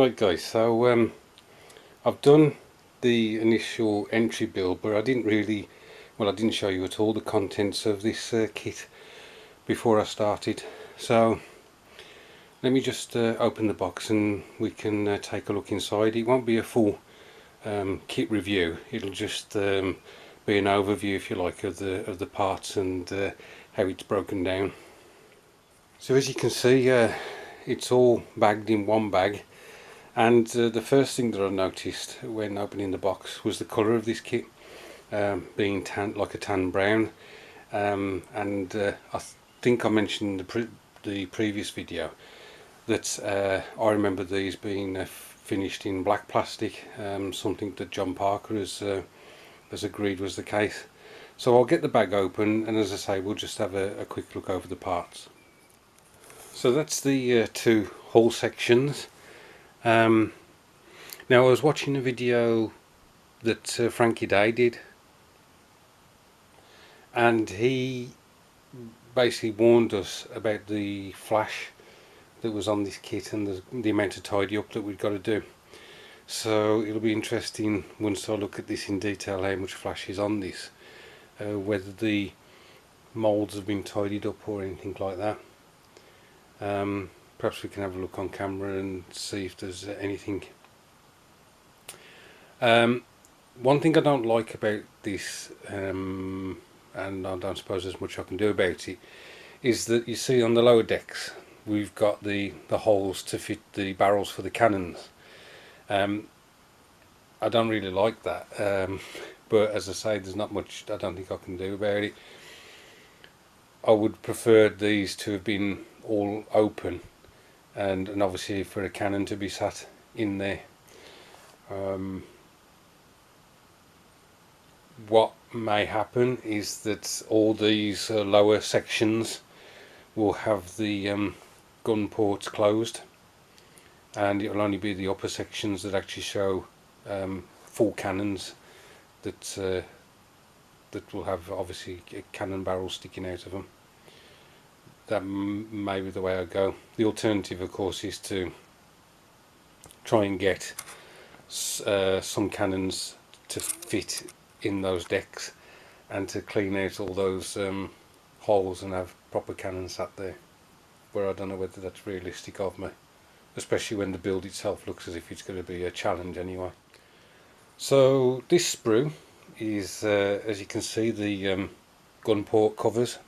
Right guys, so I've done the initial entry build, but I didn't show you at all the contents of this kit before I started. So let me just open the box and we can take a look inside. It won't be a full kit review, it'll just be an overview, if you like, of the parts and how it's broken down. So as you can see, it's all bagged in one bag. And the first thing that I noticed when opening the box was the colour of this kit, being tan, like a tan brown. I think I mentioned in the previous video that I remember these being finished in black plastic, something that John Parker has agreed was the case. So I'll get the bag open, and as I say, we'll just have a quick look over the parts. So that's the two hull sections. Now I was watching a video that Frankie Day did, and he basically warned us about the flash that was on this kit and the amount of tidy up that we've got to do. So it'll be interesting once I look at this in detail how much flash is on this, whether the moulds have been tidied up or anything like that. Perhaps we can have a look on camera and see if there's anything. One thing I don't like about this, and I don't suppose there's much I can do about it, is that you see on the lower decks we've got the holes to fit the barrels for the cannons. I don't really like that, but as I say, there's not much I don't think I can do about it. I would prefer these to have been all open, and obviously for a cannon to be sat in there. What may happen is that all these lower sections will have the gun ports closed, and it will only be the upper sections that actually show full cannons that will have obviously a cannon barrel sticking out of them. That may be the way I go. The alternative, of course, is to try and get some cannons to fit in those decks and to clean out all those holes and have proper cannons sat there, where I don't know whether that's realistic of me, especially when the build itself looks as if it's going to be a challenge anyway. So this sprue is, as you can see, the gun port covers,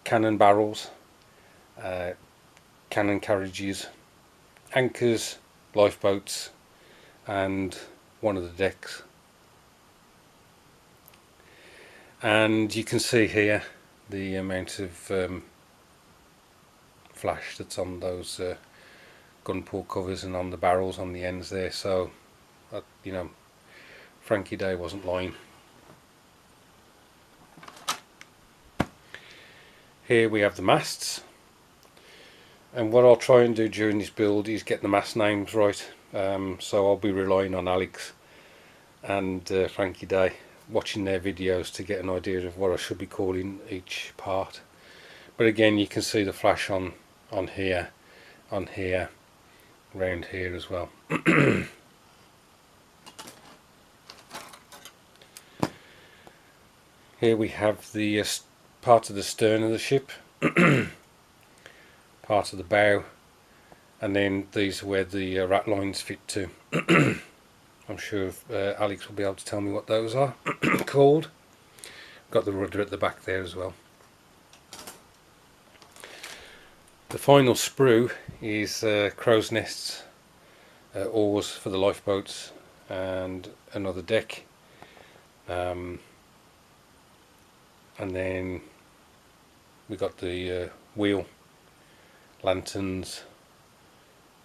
cannon barrels, cannon carriages, anchors, lifeboats, and one of the decks. And you can see here the amount of flash that's on those gun port covers and on the barrels on the ends there. So you know, Frankie Day wasn't lying. Here we have the masts, and what I'll try and do during this build is get the mast names right. So I'll be relying on Alex and Frankie Day, watching their videos to get an idea of what I should be calling each part. But again, you can see the flash on here, around here as well. Here we have the part of the stern of the ship, part of the bow, and then these are where the rat lines fit to. I'm sure Alex will be able to tell me what those are called. Got the rudder at the back there as well. The final sprue is crow's nests, oars for the lifeboats, and another deck. And then we got the wheel, lanterns,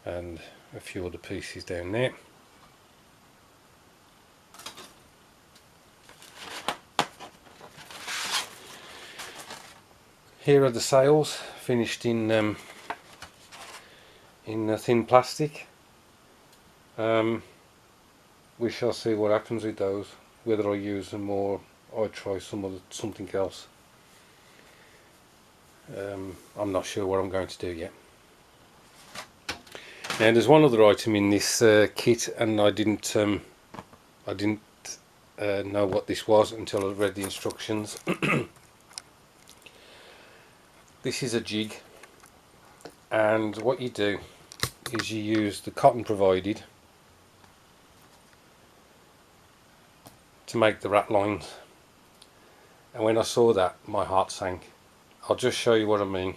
and a few other pieces down there. Here are the sails, finished in thin plastic. We shall see what happens with those, whether I use them or I try something else. I'm not sure what I'm going to do yet. Now there's one other item in this kit, and I didn't know what this was until I read the instructions. This is a jig, and what you do is you use the cotton provided to make the rat lines. And when I saw that, my heart sank. I'll just show you what I mean.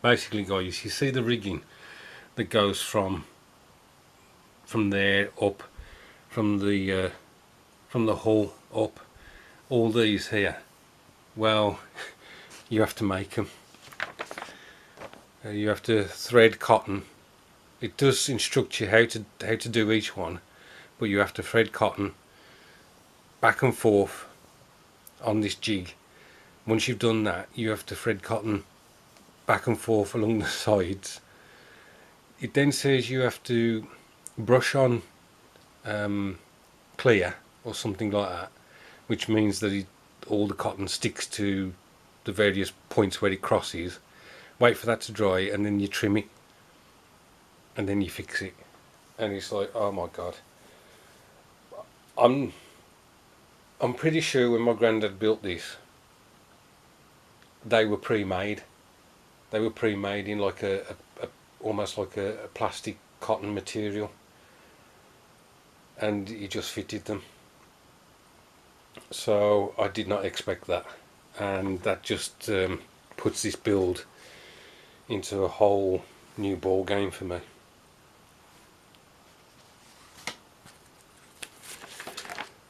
Basically, guys, you see the rigging that goes from there up, from the hull up, all these here. Well, you have to make them. You have to thread cotton. It does instruct you how to do each one, but you have to thread cotton back and forth on this jig. Once you've done that, you have to thread cotton back and forth along the sides. It then says you have to brush on clear or something like that, which means that all the cotton sticks to the various points where it crosses. Wait for that to dry, and then you trim it, and then you fix it. And it's like, oh my god. I'm pretty sure when my granddad built this, they were pre-made. They were pre-made in like almost like a plastic cotton material, and he just fitted them. So I did not expect that, and that just puts this build into a whole new ball game for me.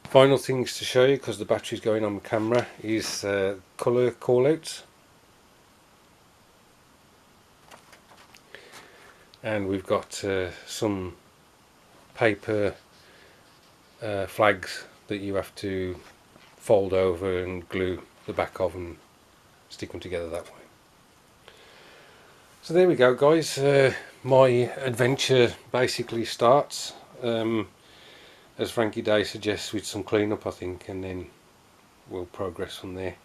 Final things to show you, because the battery's going on the camera, is colour callouts. And we've got some paper flags that you have to fold over and glue the back of and stick them together that way. So there we go, guys. My adventure basically starts, as Frankie Day suggests, with some cleanup, I think, and then we'll progress from there.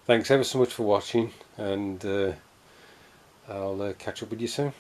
Thanks ever so much for watching, and I'll catch up with you soon.